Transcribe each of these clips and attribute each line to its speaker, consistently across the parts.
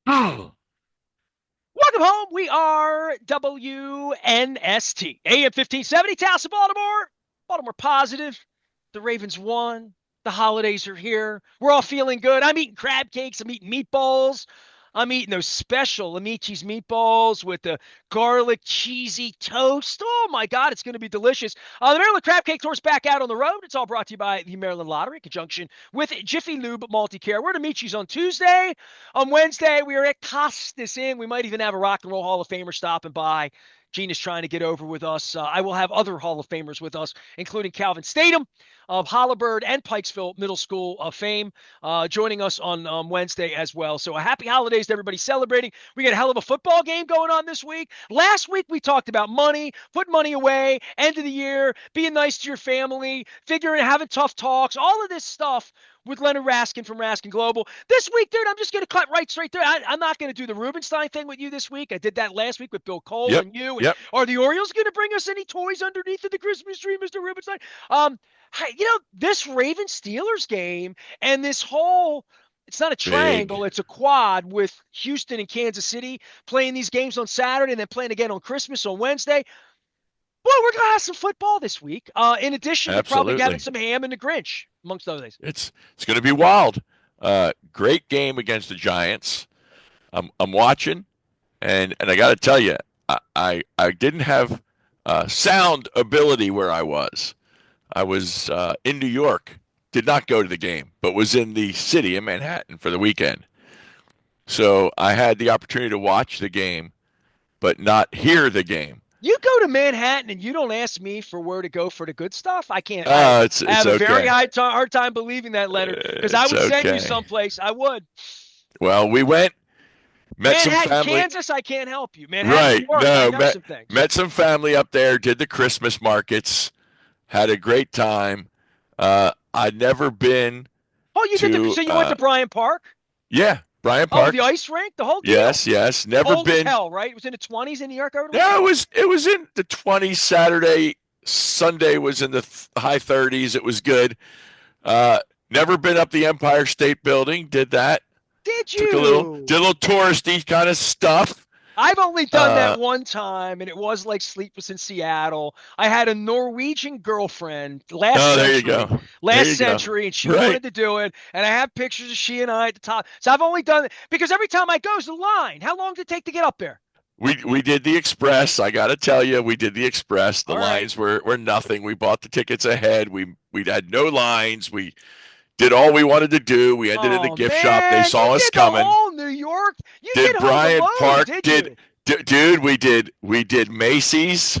Speaker 1: Welcome home. We are WNST. AM 1570, Towson, Baltimore. Baltimore positive. The Ravens won. The holidays are here. We're all feeling good. I'm eating crab cakes. I'm eating meatballs. I'm eating those special Amici's meatballs with the garlic cheesy toast. Oh my God, it's going to be delicious. The Maryland Crab Cake Tour's back out on the road. It's all brought to you by the Maryland Lottery in conjunction with Jiffy Lube Multi-Care. We're at Amici's on Tuesday. On Wednesday, we are at Costas Inn. We might even have a Rock and Roll Hall of Famer stopping by. Gina's trying to get over with us. I will have other Hall of Famers with us, including Calvin Statham of Hollabird and Pikesville Middle School of Fame, joining us on Wednesday as well. So a happy holidays to everybody celebrating. We got a hell of a football game going on this week. Last week we talked about money, put money away, end of the year, being nice to your family, figuring, having tough talks, all of this stuff with Leonard Raskin from Raskin Global. This week, dude, I'm just going to cut right straight there. I'm not going to do the Rubenstein thing with you this week. I did that last week with Bill Cole
Speaker 2: Yep.
Speaker 1: and you. And
Speaker 2: Yep.
Speaker 1: are the Orioles going to bring us any toys underneath of the Christmas tree, Mr. Rubenstein? This Ravens Steelers game and this whole, it's not a
Speaker 2: Big.
Speaker 1: triangle, it's a quad with Houston and Kansas City playing these games on Saturday and then playing again on Christmas on Wednesday. Boy, we're going to have some football this week, in addition to probably having
Speaker 2: Absolutely.
Speaker 1: some ham and the Grinch, amongst other things.
Speaker 2: It's going to be wild. Great game against the Giants. I'm watching, and I got to tell you, I didn't have sound ability where I was. I was in New York. Did not go to the game, but was in the city in Manhattan for the weekend. So I had the opportunity to watch the game, but not hear the game.
Speaker 1: You go to Manhattan and you don't ask me for where to go for the good stuff. I can't. I
Speaker 2: It's
Speaker 1: have a very
Speaker 2: okay.
Speaker 1: hard time believing that, Leonard, because I
Speaker 2: It's
Speaker 1: would send you
Speaker 2: okay.
Speaker 1: someplace. I would.
Speaker 2: Well, we went, met some
Speaker 1: Manhattan,
Speaker 2: family.
Speaker 1: Kansas, I can't help you. Manhattan, New
Speaker 2: Right.
Speaker 1: York, I
Speaker 2: No,
Speaker 1: know
Speaker 2: met
Speaker 1: some things.
Speaker 2: met some family up there, did the Christmas markets, had a great time. I'd never been
Speaker 1: Oh, you did the.
Speaker 2: to
Speaker 1: So you went to Bryant Park?
Speaker 2: yeah, Bryant
Speaker 1: Oh, the
Speaker 2: Park.
Speaker 1: ice rink, the whole deal.
Speaker 2: Yes, yes. Never
Speaker 1: Cold as
Speaker 2: been.
Speaker 1: hell, right? It was in the 20s in New York over the
Speaker 2: No,
Speaker 1: weekend.
Speaker 2: it was in the 20s Saturday. Sunday was in the high 30s. It was good. Uh Never been up the Empire State Building, did that.
Speaker 1: Did
Speaker 2: Took a little
Speaker 1: you?
Speaker 2: did a little touristy kind of stuff.
Speaker 1: I've only done that
Speaker 2: Uh
Speaker 1: one time, and it was like Sleepless in Seattle. I had a Norwegian girlfriend
Speaker 2: oh, there you go. There you
Speaker 1: last
Speaker 2: go.
Speaker 1: century, and she
Speaker 2: Right.
Speaker 1: wanted to do it. And I have pictures of she and I at the top. So I've only done it because every time I go, it's a line. How long did it take to get up there?
Speaker 2: We did the express. I got to tell you, we did the express. The
Speaker 1: All right.
Speaker 2: lines were nothing. We bought the tickets ahead. We had no lines. We did all we wanted to do. We ended in the
Speaker 1: Oh
Speaker 2: gift shop. They
Speaker 1: man, you
Speaker 2: saw us
Speaker 1: did the
Speaker 2: coming.
Speaker 1: whole New York. You did
Speaker 2: Did
Speaker 1: Home
Speaker 2: Bryant
Speaker 1: Alone,
Speaker 2: Park?
Speaker 1: did you?
Speaker 2: Dude? We did Macy's.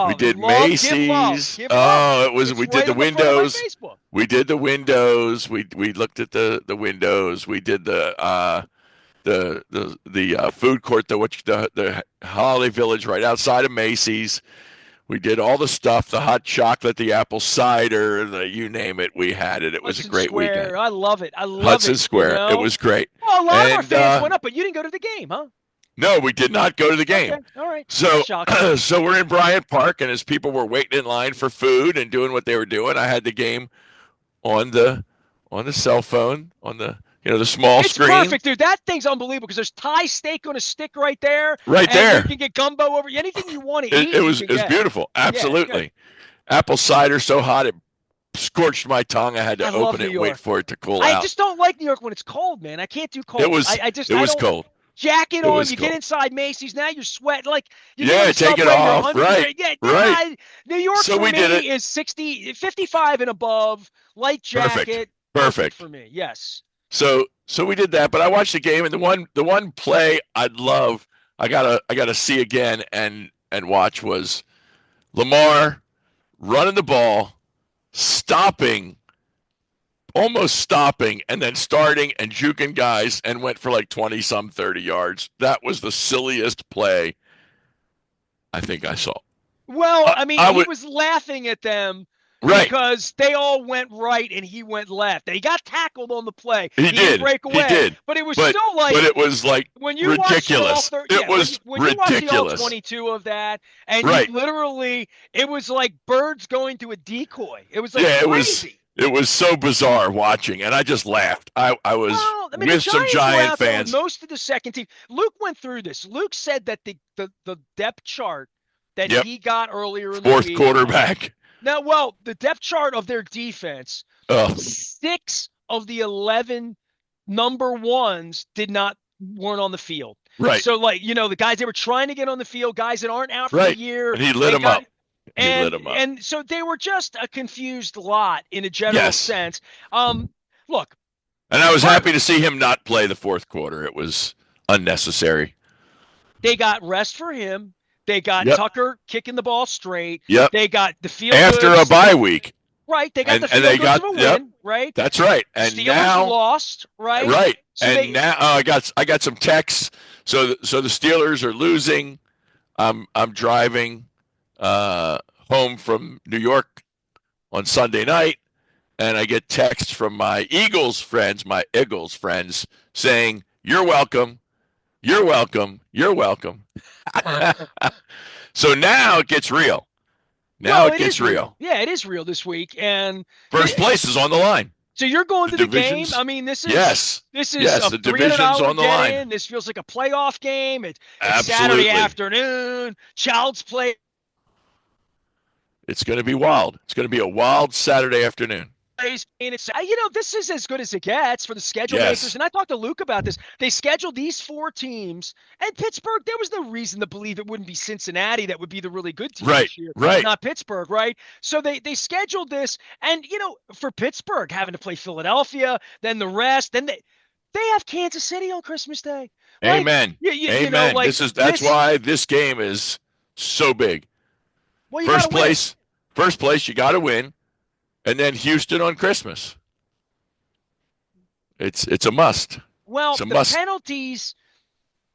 Speaker 2: We
Speaker 1: Oh,
Speaker 2: did
Speaker 1: love, give love,
Speaker 2: Macy's.
Speaker 1: give love.
Speaker 2: Oh, it was.
Speaker 1: It's
Speaker 2: We did
Speaker 1: right
Speaker 2: the
Speaker 1: on the front of my
Speaker 2: windows.
Speaker 1: Facebook.
Speaker 2: We did the windows. We looked at the windows. We did the food court, the Holiday Village right outside of Macy's. We did all the stuff, the hot chocolate, the apple cider, the you name it. We had it. It was a
Speaker 1: Hudson
Speaker 2: great weekend.
Speaker 1: Square. I love it. I love
Speaker 2: Hudson
Speaker 1: it. You
Speaker 2: Square. It
Speaker 1: know.
Speaker 2: was great.
Speaker 1: Well, a lot of our
Speaker 2: And
Speaker 1: fans went up, but you didn't go to the game, huh?
Speaker 2: no, we did not go to the
Speaker 1: Okay,
Speaker 2: game.
Speaker 1: all right. Not
Speaker 2: So
Speaker 1: shocking.
Speaker 2: so we're in Bryant Park, and as people were waiting in line for food and doing what they were doing, I had the game on the cell phone on the small
Speaker 1: It's
Speaker 2: screen
Speaker 1: perfect, dude. That thing's unbelievable because there's Thai steak on a stick right there,
Speaker 2: right
Speaker 1: and you
Speaker 2: there.
Speaker 1: can get gumbo over anything you want to
Speaker 2: It,
Speaker 1: eat.
Speaker 2: it
Speaker 1: You
Speaker 2: was
Speaker 1: can
Speaker 2: it was
Speaker 1: get.
Speaker 2: beautiful.
Speaker 1: Yeah, it's good.
Speaker 2: Absolutely. Apple cider so hot it scorched my tongue. I had
Speaker 1: I
Speaker 2: to
Speaker 1: love
Speaker 2: open
Speaker 1: New
Speaker 2: it and wait
Speaker 1: York.
Speaker 2: for it to cool
Speaker 1: I
Speaker 2: out.
Speaker 1: just don't like New York when it's cold, man. I can't do
Speaker 2: It
Speaker 1: cold.
Speaker 2: was it
Speaker 1: I
Speaker 2: was
Speaker 1: don't.
Speaker 2: cold.
Speaker 1: Jacket
Speaker 2: It
Speaker 1: on,
Speaker 2: was
Speaker 1: you get
Speaker 2: cold.
Speaker 1: inside Macy's, now you're sweating. Like, you get on
Speaker 2: Yeah,
Speaker 1: the
Speaker 2: take it
Speaker 1: subway, you're
Speaker 2: off.
Speaker 1: 100
Speaker 2: Right.
Speaker 1: degrees. Yeah,
Speaker 2: Right.
Speaker 1: New York
Speaker 2: So
Speaker 1: for
Speaker 2: we did it.
Speaker 1: me is 60, 55 and above, light
Speaker 2: Perfect.
Speaker 1: jacket, perfect
Speaker 2: Perfect.
Speaker 1: for me. Yes.
Speaker 2: So we did that, but I watched the game, and the one play I'd love, I gotta see again and watch was Lamar running the ball, stopping, almost stopping, and then starting and juking guys and went for like 20 some 30 yards. That was the silliest play I think I saw.
Speaker 1: Well,
Speaker 2: I,
Speaker 1: I mean,
Speaker 2: I
Speaker 1: he
Speaker 2: would
Speaker 1: was laughing at them
Speaker 2: right.
Speaker 1: because they all went right and he went left. He got tackled on the play.
Speaker 2: He
Speaker 1: He didn't
Speaker 2: did.
Speaker 1: break
Speaker 2: He
Speaker 1: away,
Speaker 2: did.
Speaker 1: but it was
Speaker 2: But
Speaker 1: still like
Speaker 2: it was like
Speaker 1: when you watch the all
Speaker 2: ridiculous.
Speaker 1: third,
Speaker 2: It
Speaker 1: yeah,
Speaker 2: was
Speaker 1: when you watch the all
Speaker 2: ridiculous.
Speaker 1: 22 of that, and you
Speaker 2: Right.
Speaker 1: literally, it was like birds going to a decoy. It was like
Speaker 2: Yeah, it was
Speaker 1: crazy.
Speaker 2: It was so bizarre watching, and I just laughed. I was
Speaker 1: Well, I mean, the
Speaker 2: with some
Speaker 1: Giants were
Speaker 2: Giant
Speaker 1: out there with
Speaker 2: fans.
Speaker 1: most of the second team. Luke went through this. Luke said that the depth chart that
Speaker 2: Yep,
Speaker 1: he got earlier in the
Speaker 2: fourth
Speaker 1: week.
Speaker 2: quarterback.
Speaker 1: Now, well, the depth chart of their defense,
Speaker 2: Oh,
Speaker 1: 6 of the 11 number ones weren't on the field.
Speaker 2: right,
Speaker 1: So, like, the guys they were trying to get on the field, guys that aren't out for the
Speaker 2: right.
Speaker 1: year,
Speaker 2: And he lit
Speaker 1: and
Speaker 2: him up.
Speaker 1: got
Speaker 2: He lit
Speaker 1: and
Speaker 2: him up.
Speaker 1: and so they were just a confused lot in a general
Speaker 2: Yes.
Speaker 1: sense. Look,
Speaker 2: And I was
Speaker 1: part
Speaker 2: happy to see him not play the fourth quarter. It was unnecessary.
Speaker 1: they got rest for him. They got
Speaker 2: Yep.
Speaker 1: Tucker kicking the ball straight.
Speaker 2: Yep.
Speaker 1: They got the feel
Speaker 2: After a
Speaker 1: goods.
Speaker 2: bye week.
Speaker 1: Right. They got the
Speaker 2: And
Speaker 1: feel
Speaker 2: they
Speaker 1: goods
Speaker 2: got
Speaker 1: of a
Speaker 2: yep.
Speaker 1: win. Right.
Speaker 2: That's right. And
Speaker 1: Steelers
Speaker 2: now
Speaker 1: lost. Right.
Speaker 2: right.
Speaker 1: So
Speaker 2: And now I got some texts. So the Steelers are losing. I'm driving home from New York on Sunday night, and I get texts from my Eagles friends, saying, "You're welcome. You're welcome. You're welcome." So now it gets real. Now
Speaker 1: Well,
Speaker 2: it
Speaker 1: it
Speaker 2: gets
Speaker 1: is
Speaker 2: real.
Speaker 1: Yeah, it is real this week. And
Speaker 2: First place is on the line.
Speaker 1: so you're going
Speaker 2: The
Speaker 1: to the game.
Speaker 2: divisions.
Speaker 1: I mean, this is
Speaker 2: Yes.
Speaker 1: this is
Speaker 2: Yes,
Speaker 1: a
Speaker 2: the
Speaker 1: $300
Speaker 2: division's on the
Speaker 1: get
Speaker 2: line.
Speaker 1: in. This feels like a playoff game. It's Saturday
Speaker 2: Absolutely.
Speaker 1: afternoon. Child's play.
Speaker 2: It's going to be wild. It's going to be a wild Saturday afternoon.
Speaker 1: And this is as good as it gets for the schedule
Speaker 2: Yes.
Speaker 1: makers. And I talked to Luke about this. They scheduled these 4 teams, and Pittsburgh, there was no reason to believe it wouldn't be Cincinnati that would be the really good team
Speaker 2: Right,
Speaker 1: this year,
Speaker 2: right.
Speaker 1: not Pittsburgh, right? So they scheduled this, and for Pittsburgh having to play Philadelphia, then the rest, then they have Kansas City on Christmas Day. Like,
Speaker 2: Amen. Amen.
Speaker 1: Like
Speaker 2: That's why this game is so big.
Speaker 1: well, you got to win.
Speaker 2: First place, you got to win. And then Houston on Christmas. It's a must.
Speaker 1: Well,
Speaker 2: it's a
Speaker 1: the
Speaker 2: must.
Speaker 1: penalties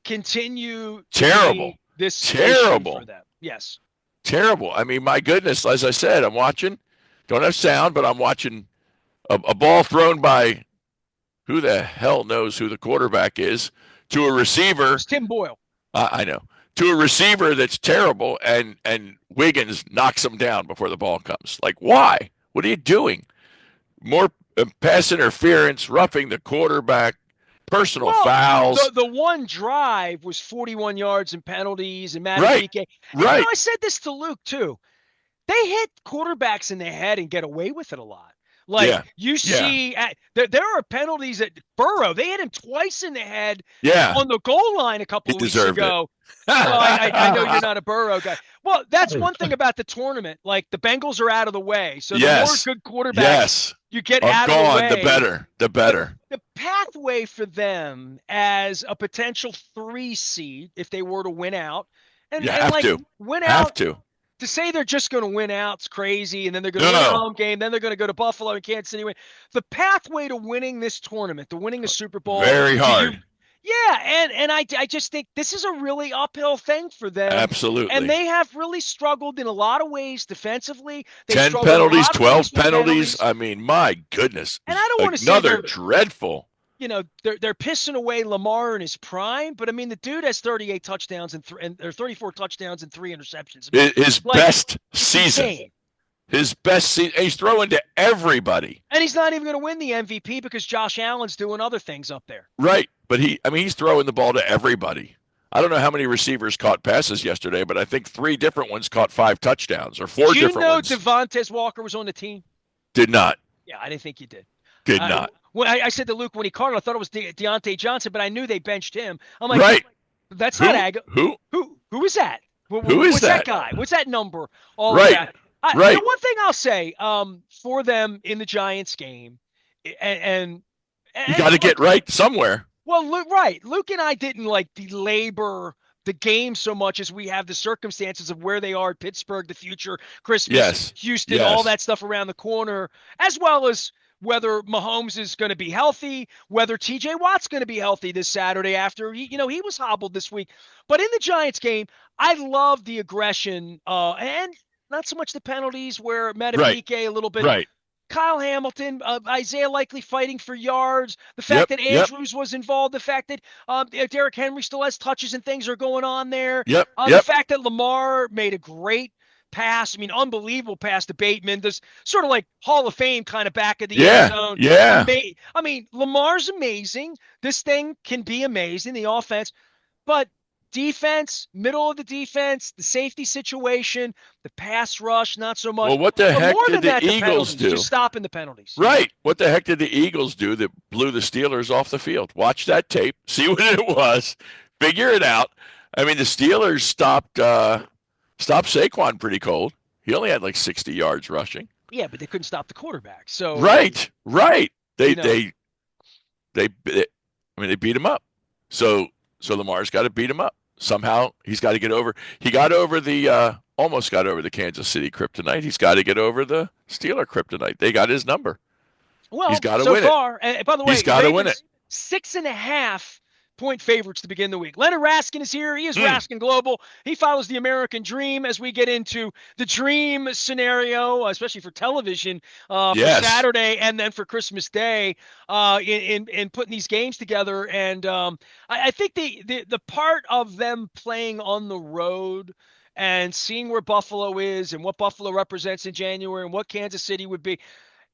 Speaker 1: continue
Speaker 2: Terrible.
Speaker 1: to be this
Speaker 2: Terrible
Speaker 1: issue for them. Yes.
Speaker 2: Terrible. I mean, my goodness, as I said, I'm watching. Don't have sound, but I'm watching a ball thrown by who the hell knows who the quarterback is to a receiver.
Speaker 1: It's Tim Boyle.
Speaker 2: I know. To a receiver that's terrible, and Wiggins knocks him down before the ball comes. Like, why? What are you doing? More pass interference, roughing the quarterback, personal fouls.
Speaker 1: The one drive was 41 yards and penalties and Matt
Speaker 2: Right.
Speaker 1: And,
Speaker 2: right.
Speaker 1: I said this to Luke too. They hit quarterbacks in the head and get away with it a lot. Like you see, there are penalties at Burrow. They hit him twice in the head on the goal line a couple of weeks ago. Well, I know you're not a Burrow guy. Well, that's one thing about the tournament. Like the Bengals are out of the way, so the more good quarterbacks you get out of the way,
Speaker 2: the better.
Speaker 1: The pathway for them as a potential 3 seed, if they were to win out, win out. To say they're just going to win out is crazy, and then they're going to win a home game, then they're going to go to Buffalo and Kansas City. The pathway to winning this tournament, to winning a Super Bowl,
Speaker 2: very hard.
Speaker 1: And I just think this is a really uphill thing for them.
Speaker 2: Absolutely.
Speaker 1: And they have really struggled in a lot of ways defensively.
Speaker 2: 10 penalties, 12 penalties. I mean, my goodness.
Speaker 1: And I don't want to say
Speaker 2: another dreadful.
Speaker 1: They're pissing away Lamar in his prime, but I mean the dude has 38 touchdowns and 34 touchdowns and 3 interceptions. I mean,
Speaker 2: his best season.
Speaker 1: Insane.
Speaker 2: His best season. He's throwing to everybody.
Speaker 1: And he's not even going to win the MVP because Josh Allen's doing other things up there.
Speaker 2: Right, but he's throwing the ball to everybody. I don't know how many receivers caught passes yesterday, but I think 3 different ones caught 5 touchdowns or 4 different ones.
Speaker 1: Do you know Devontae Walker was on the team?
Speaker 2: Did not.
Speaker 1: Yeah, I didn't think you did.
Speaker 2: Did not.
Speaker 1: Well, I said to Luke when he caught it, I thought it was Deontay Johnson, but I knew they benched him. I'm like,
Speaker 2: right.
Speaker 1: That's not Ag.
Speaker 2: Who
Speaker 1: is that?
Speaker 2: What's
Speaker 1: that guy? What's that number? All
Speaker 2: right.
Speaker 1: That.
Speaker 2: Right.
Speaker 1: The one thing I'll say for them in the Giants game, and
Speaker 2: you got to get right somewhere.
Speaker 1: Well, Luke and I didn't belabor the game so much as we have the circumstances of where they are at Pittsburgh, the future, Christmas, Houston, all that stuff around the corner, as well as whether Mahomes is going to be healthy, whether TJ Watt's going to be healthy this Saturday after he was hobbled this week. But in the Giants game, I love the aggression and not so much the penalties where Madubuike a little bit.
Speaker 2: Right.
Speaker 1: Kyle Hamilton, Isaiah likely fighting for yards. The fact that Andrews was involved, the fact that Derrick Henry still has touches and things are going on there.
Speaker 2: The
Speaker 1: fact that Lamar made a great pass. I mean, unbelievable pass to Bateman. This sort of like Hall of Fame kind of back of the end
Speaker 2: Yeah,
Speaker 1: zone.
Speaker 2: yeah.
Speaker 1: I mean, Lamar's amazing. This thing can be amazing, the offense, but defense, middle of the defense, the safety situation, the pass rush, not so much.
Speaker 2: Well, what the
Speaker 1: But
Speaker 2: heck
Speaker 1: more
Speaker 2: did
Speaker 1: than
Speaker 2: the
Speaker 1: that, the
Speaker 2: Eagles
Speaker 1: penalties, just
Speaker 2: do?
Speaker 1: stopping the penalties.
Speaker 2: Right. What the heck did the Eagles do that blew the Steelers off the field? Watch that tape, see what it was, figure it out. I mean, the Steelers stopped Saquon pretty cold. He only had like 60 yards rushing.
Speaker 1: Yeah, but they couldn't stop the quarterback. So,
Speaker 2: Right, right. They
Speaker 1: you know,
Speaker 2: they they I mean they beat him up. So Lamar's got to beat him up. Somehow he's got to get over. He got over the almost got over the Kansas City kryptonite. He's got to get over the Steeler kryptonite. They got his number. He's
Speaker 1: well,
Speaker 2: got to
Speaker 1: so
Speaker 2: win it.
Speaker 1: far, and by the
Speaker 2: He's
Speaker 1: way,
Speaker 2: got to win it.
Speaker 1: Ravens 6.5 point favorites to begin the week. Leonard Raskin is here. He is
Speaker 2: Mm,
Speaker 1: Raskin Global. He follows the American dream as we get into the dream scenario, especially for television, for
Speaker 2: yes.
Speaker 1: Saturday and then for Christmas Day, in putting these games together. And I think the part of them playing on the road and seeing where Buffalo is and what Buffalo represents in January and what Kansas City would be.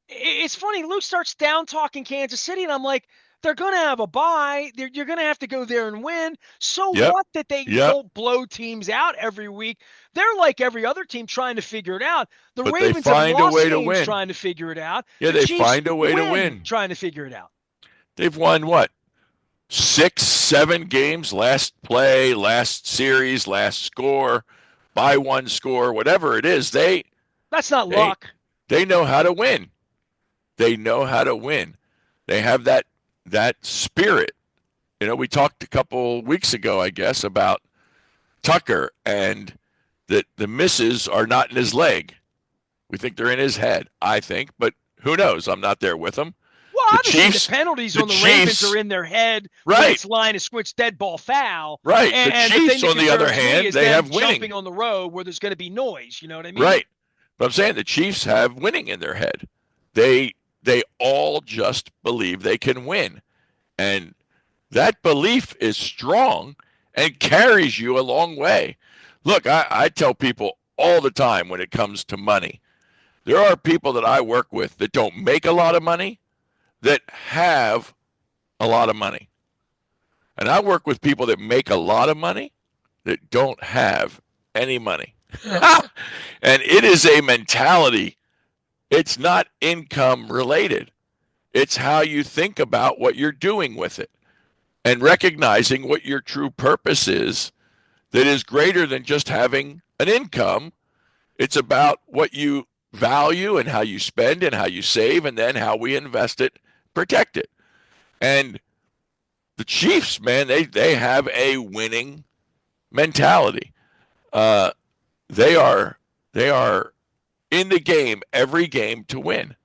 Speaker 1: It's funny. Luke starts down talking Kansas City, and I'm like, they're going to have a bye. You're going to have to go there and win. So
Speaker 2: Yep.
Speaker 1: what that they
Speaker 2: Yep.
Speaker 1: don't blow teams out every week? They're like every other team trying to figure it out. The
Speaker 2: But they
Speaker 1: Ravens have
Speaker 2: find a
Speaker 1: lost
Speaker 2: way to
Speaker 1: games
Speaker 2: win.
Speaker 1: trying to figure it out.
Speaker 2: Yeah,
Speaker 1: The
Speaker 2: they
Speaker 1: Chiefs
Speaker 2: find a way to
Speaker 1: win
Speaker 2: win.
Speaker 1: trying to figure it out.
Speaker 2: They've won what? 6, 7 games, last play, last series, last score, by one score, whatever it is.
Speaker 1: That's not
Speaker 2: They
Speaker 1: luck.
Speaker 2: they know how to win. They know how to win. They have that spirit. You know, we talked a couple weeks ago, I guess, about Tucker and that the misses are not in his leg. We think they're in his head, I think, but who knows? I'm not there with him.
Speaker 1: Well,
Speaker 2: The
Speaker 1: obviously the
Speaker 2: Chiefs,
Speaker 1: penalties
Speaker 2: the
Speaker 1: on the Ravens
Speaker 2: Chiefs,
Speaker 1: are in their head when
Speaker 2: right,
Speaker 1: it's line of squinch dead ball foul.
Speaker 2: right. The
Speaker 1: And the thing
Speaker 2: Chiefs,
Speaker 1: that
Speaker 2: on the other
Speaker 1: concerns me
Speaker 2: hand,
Speaker 1: is
Speaker 2: they
Speaker 1: them
Speaker 2: have
Speaker 1: jumping
Speaker 2: winning,
Speaker 1: on the road where there's going to be noise. You know what I mean?
Speaker 2: right. But I'm saying the Chiefs have winning in their head. They all just believe they can win, and that belief is strong and carries you a long way. Look, I tell people all the time when it comes to money, there are people that I work with that don't make a lot of money that have a lot of money. And I work with people that make a lot of money that don't have any money. And it is a mentality. It's not income related. It's how you think about what you're doing with it and recognizing what your true purpose is that is greater than just having an income. It's about what you value and how you spend and how you save and then how we invest it, protect it. And the Chiefs, man, they have a winning mentality. Uh, they are in the game every game to win,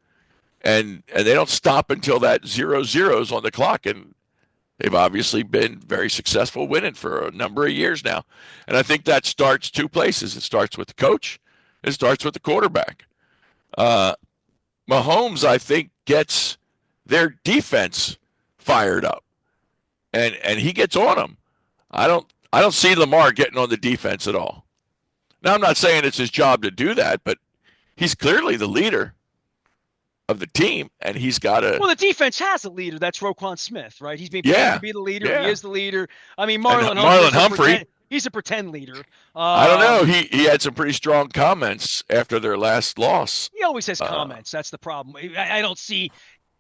Speaker 2: and they don't stop until that 0-0's on the clock. And they've obviously been very successful winning for a number of years now. And I think that starts two places. It starts with the coach. It starts with the quarterback. Uh, Mahomes, I think, gets their defense fired up, and he gets on them. I don't see Lamar getting on the defense at all. Now, I'm not saying it's his job to do that, but he's clearly the leader of the team, and he's got to.
Speaker 1: Well, the defense has a leader. That's Roquan Smith, right? He's being paid
Speaker 2: Yeah,
Speaker 1: to be the leader. He
Speaker 2: yeah.
Speaker 1: is the leader. I mean,
Speaker 2: And
Speaker 1: Marlon
Speaker 2: Marlon
Speaker 1: Humphrey.
Speaker 2: Humphrey,
Speaker 1: He's a pretend leader.
Speaker 2: I don't know. He had some pretty strong comments after their last loss.
Speaker 1: He always has
Speaker 2: Uh,
Speaker 1: comments. That's the problem. I don't see.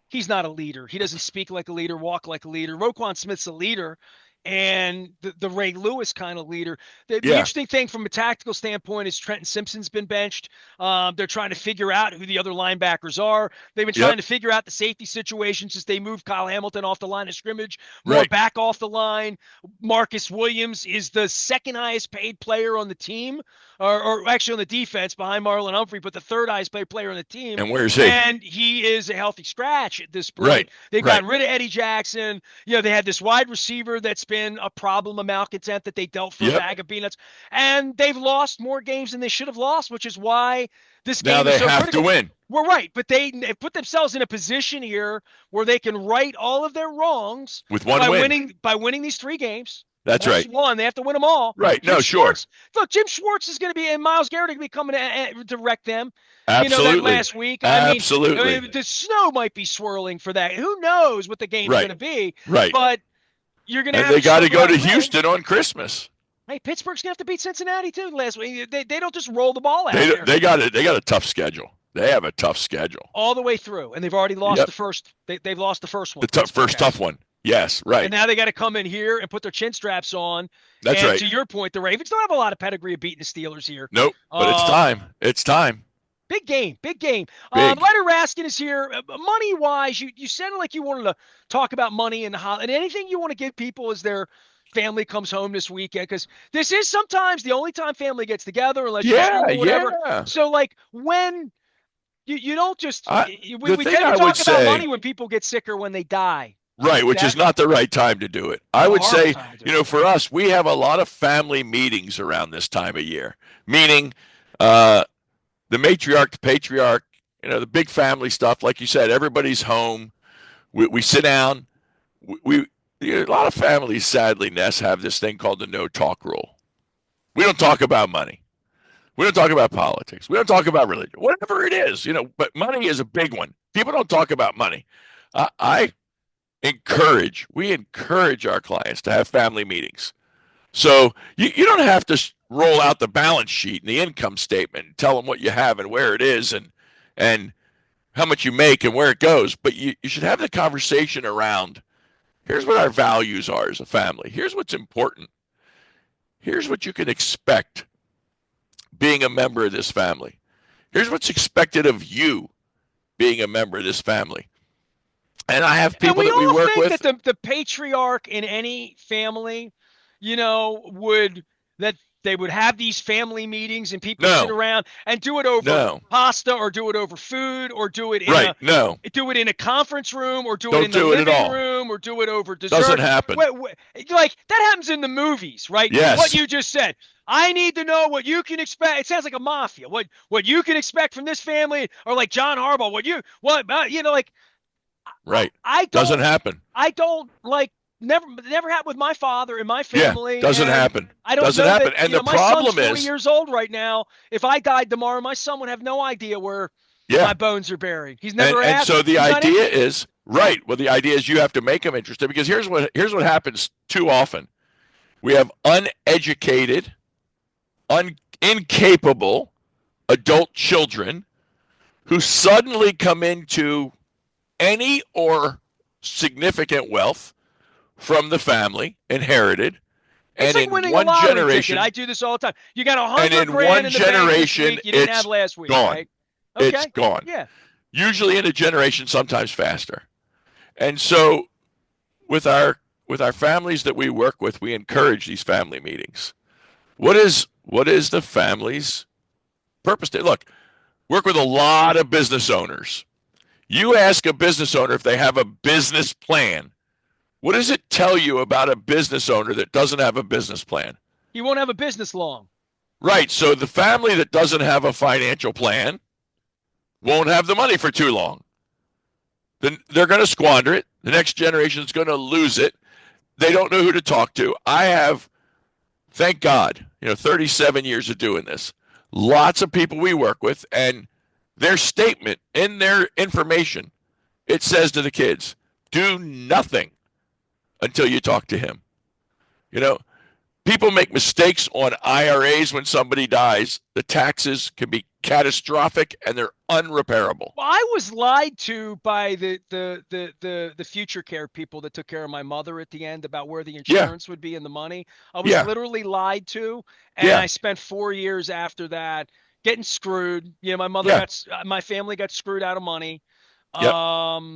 Speaker 1: He's not a leader. He doesn't speak like a leader, walk like a leader. Roquan Smith's a leader, and the Ray Lewis kind of leader. The
Speaker 2: yeah,
Speaker 1: interesting thing from a tactical standpoint is Trenton Simpson's been benched. They're trying to figure out who the other linebackers are. They've been trying
Speaker 2: yep,
Speaker 1: to figure out the safety situations as they move Kyle Hamilton off the line of scrimmage, more
Speaker 2: right.
Speaker 1: back off the line. Marcus Williams is the second highest paid player on the team, or actually on the defense behind Marlon Humphrey, but the third highest paid player on the team.
Speaker 2: And where's he?
Speaker 1: And he is a healthy scratch at this point.
Speaker 2: Right,
Speaker 1: They've
Speaker 2: right.
Speaker 1: gotten rid of Eddie Jackson. They had this wide receiver that's been a problem, a malcontent that they dealt for a
Speaker 2: Yep.
Speaker 1: bag of peanuts. And they've lost more games than they should have lost, which is why this
Speaker 2: Now
Speaker 1: game is
Speaker 2: they
Speaker 1: so
Speaker 2: have
Speaker 1: critical.
Speaker 2: to win.
Speaker 1: We're right, but they put themselves in a position here where they can right all of their wrongs
Speaker 2: With one
Speaker 1: by
Speaker 2: win.
Speaker 1: winning these 3 games.
Speaker 2: That's
Speaker 1: That's
Speaker 2: right.
Speaker 1: just one. They have to win them all.
Speaker 2: Right.
Speaker 1: Jim
Speaker 2: No, sure.
Speaker 1: Schwartz, look, Jim Schwartz is going to be, and Miles Garrett are going to be coming to direct them. That
Speaker 2: Absolutely.
Speaker 1: last week.
Speaker 2: Absolutely.
Speaker 1: The snow might be swirling for that. Who knows what the game's
Speaker 2: Right.
Speaker 1: going to be?
Speaker 2: Right.
Speaker 1: But you're going to
Speaker 2: And
Speaker 1: have
Speaker 2: they
Speaker 1: to
Speaker 2: got
Speaker 1: still
Speaker 2: to
Speaker 1: go
Speaker 2: go
Speaker 1: out
Speaker 2: to
Speaker 1: and win.
Speaker 2: Houston on Christmas.
Speaker 1: Hey, Pittsburgh's going to have to beat Cincinnati too last week. They don't just roll the ball out
Speaker 2: They
Speaker 1: there.
Speaker 2: they got a tough schedule. They have a tough schedule
Speaker 1: all the way through, and they've already lost the first. They've lost the first one.
Speaker 2: The first tough one. Yes, right.
Speaker 1: And now they got to come in here and put their chin straps on.
Speaker 2: That's
Speaker 1: and
Speaker 2: right.
Speaker 1: To your point, the Ravens don't have a lot of pedigree of beating the Steelers here.
Speaker 2: Nope. But it's time. It's time.
Speaker 1: Big game. Big game.
Speaker 2: Big.
Speaker 1: Leonard Raskin is here. Money wise, you sounded like you wanted to talk about money and anything you want to give people as their family comes home this weekend, because this is sometimes the only time family gets together, unless you're school or whatever.
Speaker 2: Yeah.
Speaker 1: So like when you don't just we tend to talk about money when people get sick or when they die.
Speaker 2: Right, which is not the right time to do it. I would say, for us, we have a lot of family meetings around this time of year, meaning the matriarch, the patriarch, the big family stuff. Like you said, everybody's home. We sit down. A lot of families, sadly, Ness, have this thing called the no talk rule. We don't talk about money. We don't talk about politics. We don't talk about religion, whatever it is, but money is a big one. People don't talk about money. We encourage our clients to have family meetings. So you don't have to roll out the balance sheet and the income statement and tell them what you have and where it is and how much you make and where it goes. But you should have the conversation around, here's what our values are as a family. Here's what's important. Here's what you can expect being a member of this family. Here's what's expected of you being a member of this family. And I have people that we work with.
Speaker 1: That the patriarch in any family, they would have these family meetings and people sit around and do it over pasta or do it over food or do it in a conference room or do it in the living room or do it over dessert.
Speaker 2: Doesn't happen.
Speaker 1: Like that happens in the movies, right?
Speaker 2: Yes.
Speaker 1: What you just said. I need to know what you can expect. It sounds like a mafia. What you can expect from this family, or like John Harbaugh.
Speaker 2: Right. Doesn't happen.
Speaker 1: I don't never happened with my father and my family.
Speaker 2: Yeah, doesn't happen.
Speaker 1: I don't
Speaker 2: doesn't
Speaker 1: know
Speaker 2: happen.
Speaker 1: That,
Speaker 2: and the
Speaker 1: my
Speaker 2: problem
Speaker 1: son's 40 years old right now. If I died tomorrow, my son would have no idea where my bones are buried. He's never asked.
Speaker 2: And so the idea is right. Well, the idea is you have to make them interested, because here's what happens too often. We have uneducated, incapable adult children who suddenly come into any or significant wealth from the family, inherited.
Speaker 1: It's like winning a lottery ticket. I do this all the time. You got $100 grand in the bank this week you didn't have last week.
Speaker 2: Gone.
Speaker 1: Right? Okay.
Speaker 2: It's gone.
Speaker 1: Yeah.
Speaker 2: Usually in a generation, sometimes faster. And so with our families that we work with, we encourage these family meetings. What is the family's purpose? Look, work with a lot of business owners. You ask a business owner if they have a business plan. What does it tell you about a business owner that doesn't have a business plan?
Speaker 1: He won't have a business long.
Speaker 2: Right. So the family that doesn't have a financial plan won't have the money for too long. Then they're going to squander it. The next generation is going to lose it. They don't know who to talk to. I have, thank God, 37 years of doing this. Lots of people we work with, and their statement in their information, it says to the kids, do nothing until you talk to him. People make mistakes on IRAs when somebody dies. The taxes can be catastrophic and they're unrepairable.
Speaker 1: Well, I was lied to by the future care people that took care of my mother at the end about where the insurance would be and the money. I was literally lied to, and I spent 4 years after that getting screwed. My family got screwed out of money.
Speaker 2: Yep.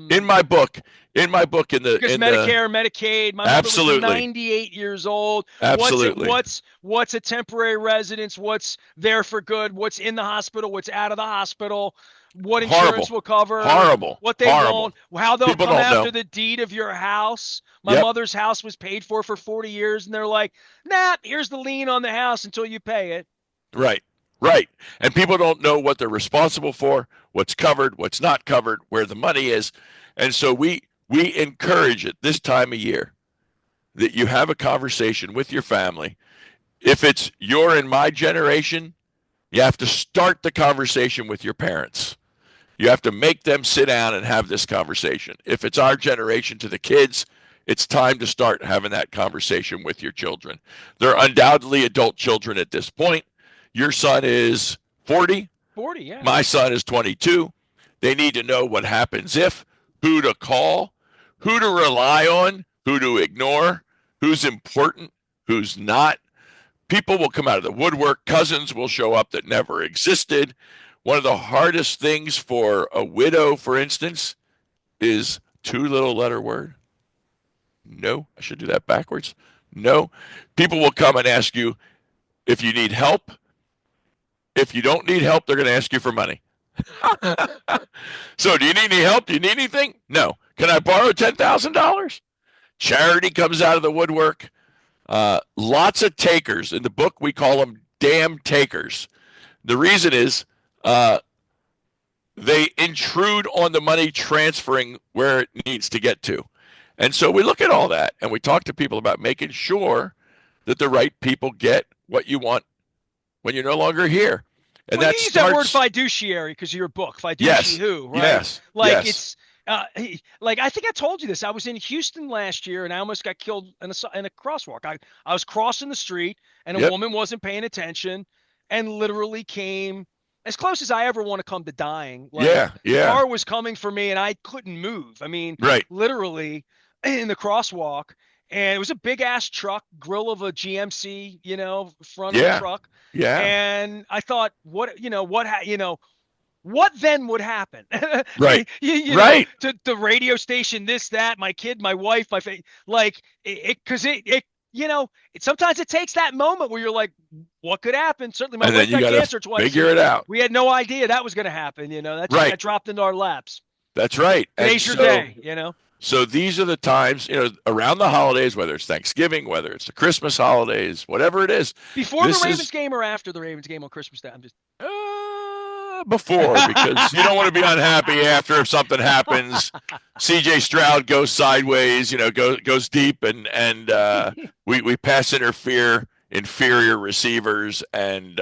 Speaker 2: In my book, because
Speaker 1: Medicare, Medicaid. My mother was 98 years old.
Speaker 2: Absolutely.
Speaker 1: What's a temporary residence? What's there for good? What's in the hospital? What's out of the hospital? What insurance will cover?
Speaker 2: Horrible.
Speaker 1: What they won't? How they'll come after the deed of your house? My mother's house was paid for 40 years, and they're like, nah, here's the lien on the house until you pay it.
Speaker 2: Right. Right. And people don't know what they're responsible for, what's covered, what's not covered, where the money is. And so we encourage it this time of year. that you have a conversation with your family. If it's your and my generation, you have to start the conversation with your parents. You have to make them sit down and have this conversation. If it's our generation to the kids, it's time to start having that conversation with your children. They're undoubtedly adult children at this point. Your son is 40.
Speaker 1: 40, yeah.
Speaker 2: My son is 22. They need to know what happens if, who to call, who to rely on, who to ignore, who's important, who's not. People will come out of the woodwork. Cousins will show up that never existed. One of the hardest things for a widow, for instance, is 2-letter word. No, I should do that backwards. No. People will come and ask you if you need help. If you don't need help, they're going to ask you for money. So do you need any help? Do you need anything? No. Can I borrow $10,000? Charity comes out of the woodwork. Lots of takers. In the book, we call them damn takers. The reason is they intrude on the money transferring where it needs to get to. And so we look at all that and we talk to people about making sure that the right people get what you want when you're no longer here. And
Speaker 1: well,
Speaker 2: that
Speaker 1: you use
Speaker 2: starts...
Speaker 1: that word fiduciary because of your book, Fiduci
Speaker 2: yes.
Speaker 1: Who, right?
Speaker 2: Yes.
Speaker 1: Like
Speaker 2: yes.
Speaker 1: it's like I think I told you this. I was in Houston last year and I almost got killed in a crosswalk. I was crossing the street and a woman wasn't paying attention and literally came as close as I ever want to come to dying. Like, the car was coming for me and I couldn't move. I mean, literally in the crosswalk. And it was a big ass truck, grill of a GMC, front of the truck.
Speaker 2: Yeah.
Speaker 1: And I thought, what then would happen?
Speaker 2: Right.
Speaker 1: you know, to the radio station, this, that, my kid, my wife, sometimes it takes that moment where you're like, what could happen? Certainly my wife got cancer twice.
Speaker 2: Figure it out.
Speaker 1: We had no idea that was going to happen. That just got dropped into our laps.
Speaker 2: That's right.
Speaker 1: Today's your day,
Speaker 2: So these are the times, around the holidays, whether it's Thanksgiving, whether it's the Christmas holidays, whatever it is.
Speaker 1: Before the Ravens game or after the Ravens game on Christmas Day? I'm just
Speaker 2: before, because you don't want to be unhappy after if something happens. C.J. Stroud goes sideways, goes deep, and we pass inferior receivers, and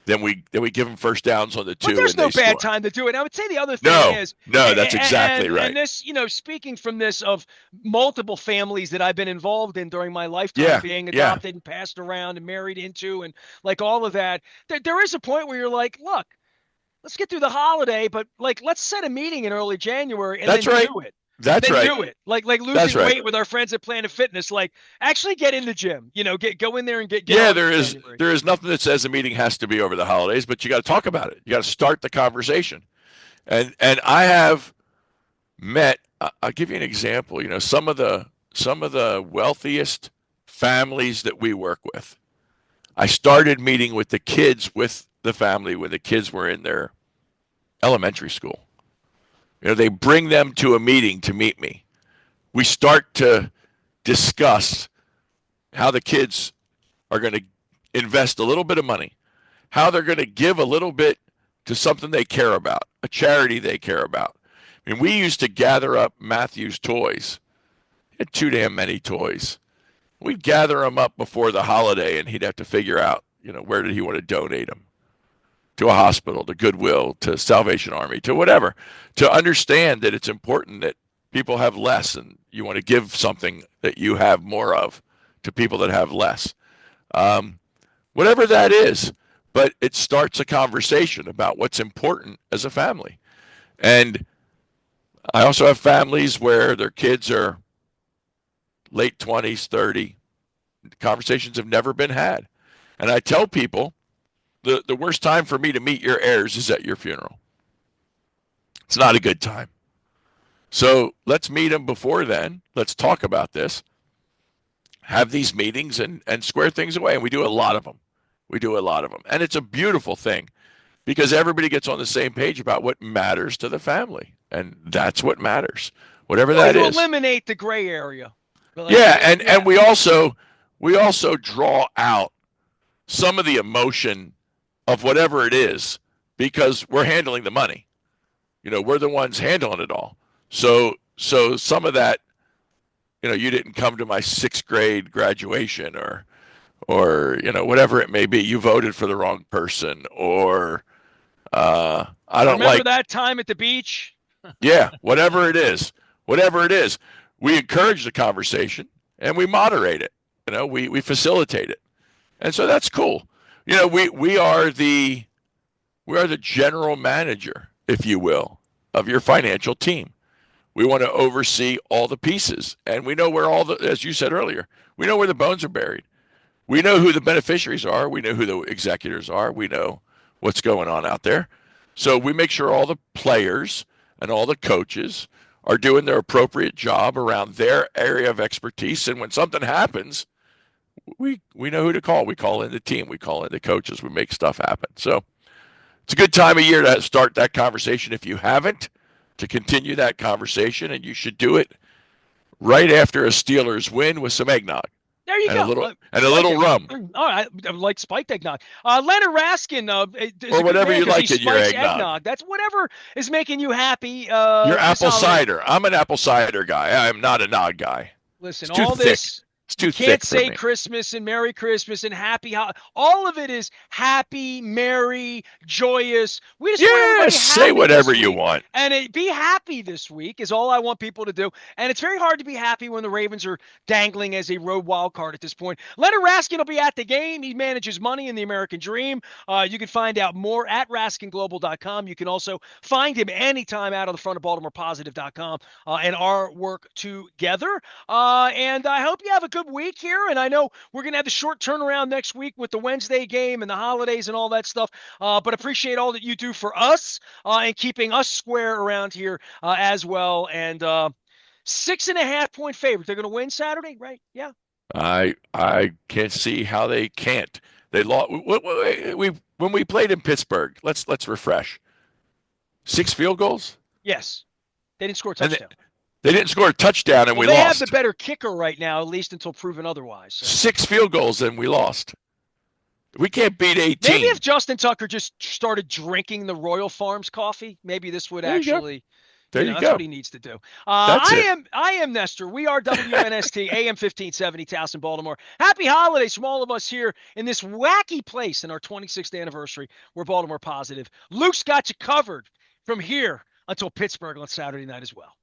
Speaker 2: then we give them first downs on the two.
Speaker 1: But there's no bad time to do it. I would say the other thing is
Speaker 2: that's exactly right.
Speaker 1: And this, speaking from this of multiple families that I've been involved in during my lifetime, being adopted and passed around and married into, and like all of that, there is a point where you're like, look, let's get through the holiday, but let's set a meeting in early January and do it.
Speaker 2: That's right.
Speaker 1: Do it. Like losing weight with our friends at Planet Fitness. Like, actually get in the gym. Go in there and get.
Speaker 2: There is nothing that says a meeting has to be over the holidays, but you got to talk about it. You got to start the conversation. And I have met. I'll give you an example. Some of the wealthiest families that we work with. I started meeting with the kids with the family when the kids were in their elementary school. They bring them to a meeting to meet me. We start to discuss how the kids are going to invest a little bit of money, how they're going to give a little bit to something they care about, a charity they care about. I mean, we used to gather up Matthew's toys. He had too damn many toys. We'd gather them up before the holiday, and he'd have to figure out, where did he want to donate them? To a hospital, to Goodwill, to Salvation Army, to whatever, to understand that it's important that people have less and you want to give something that you have more of to people that have less. Whatever that is, but it starts a conversation about what's important as a family. And I also have families where their kids are late 20s, 30. Conversations have never been had. And I tell people, the worst time for me to meet your heirs is at your funeral. It's not a good time. So let's meet them before then. Let's talk about this. Have these meetings and square things away. And we do a lot of them. And it's a beautiful thing because everybody gets on the same page about what matters to the family. And that's what matters. Whatever that is.
Speaker 1: Eliminate the gray area.
Speaker 2: And we also draw out some of the emotion of whatever it is, because we're handling the money. We're the ones handling it all. So some of that you didn't come to my sixth grade graduation, or whatever it may be. You voted for the wrong person, or I don't
Speaker 1: Remember
Speaker 2: like,
Speaker 1: that time at the beach?
Speaker 2: yeah, whatever it is, we encourage the conversation and we moderate it. We facilitate it, and so that's cool. We are the general manager, if you will, of your financial team. We want to oversee all the pieces, and we know where as you said earlier, we know where the bones are buried. We know who the beneficiaries are. We know who the executors are. We know what's going on out there. So we make sure all the players and all the coaches are doing their appropriate job around their area of expertise. And when something happens, we know who to call. We call in the team. We call in the coaches. We make stuff happen. So it's a good time of year to start that conversation. If you haven't, to continue that conversation, and you should do it right after a Steelers win with some eggnog
Speaker 1: There you
Speaker 2: and a
Speaker 1: go.
Speaker 2: little and a
Speaker 1: Like
Speaker 2: little
Speaker 1: it.
Speaker 2: rum,
Speaker 1: All right, I like spiked eggnog. Leonard Raskin is
Speaker 2: or
Speaker 1: a good
Speaker 2: whatever
Speaker 1: man
Speaker 2: you
Speaker 1: because he
Speaker 2: like in your
Speaker 1: spikes
Speaker 2: eggnog.
Speaker 1: eggnog. That's whatever is making you happy
Speaker 2: Your
Speaker 1: this
Speaker 2: apple
Speaker 1: holiday.
Speaker 2: cider. I'm an apple cider guy. I'm not a nog guy.
Speaker 1: Listen,
Speaker 2: It's too
Speaker 1: all
Speaker 2: thick.
Speaker 1: this,
Speaker 2: It's
Speaker 1: you
Speaker 2: too
Speaker 1: can't
Speaker 2: thick for
Speaker 1: say
Speaker 2: me.
Speaker 1: Christmas and Merry Christmas and all of it is happy, merry, joyous. We just want
Speaker 2: Yeah,
Speaker 1: everybody
Speaker 2: say
Speaker 1: happy this
Speaker 2: whatever you
Speaker 1: week.
Speaker 2: want.
Speaker 1: And be happy this week is all I want people to do. And it's very hard to be happy when the Ravens are dangling as a road wild card at this point. Leonard Raskin will be at the game. He manages money in the American Dream. You can find out more at RaskinGlobal.com. You can also find him anytime out on the front of BaltimorePositive.com and our work together. And I hope you have a good week here. And I know we're going to have the short turnaround next week with the Wednesday game and the holidays and all that stuff. But appreciate all that you do for us and keeping us square around here as well. And 6.5 point favorite. They're going to win Saturday, right? Yeah.
Speaker 2: I can't see how they can't. They lost. When we played in Pittsburgh. Let's refresh. 6 field goals,
Speaker 1: Yes. They didn't score a
Speaker 2: and
Speaker 1: touchdown.
Speaker 2: they didn't score a touchdown, and
Speaker 1: Well,
Speaker 2: we
Speaker 1: they have the
Speaker 2: lost.
Speaker 1: better kicker right now, at least until proven otherwise. So
Speaker 2: 6 field goals, and we lost. We can't beat
Speaker 1: maybe if
Speaker 2: 18.
Speaker 1: Justin Tucker just started drinking the Royal Farms coffee, maybe this would
Speaker 2: There you go.
Speaker 1: actually,
Speaker 2: There you
Speaker 1: that's what
Speaker 2: go.
Speaker 1: he needs to do.
Speaker 2: That's it.
Speaker 1: I am Nestor. We are WNST AM 1570 Towson, Baltimore. Happy holidays from all of us here in this wacky place in our 26th anniversary. We're Baltimore positive. Luke's got you covered from here until Pittsburgh on Saturday night as well.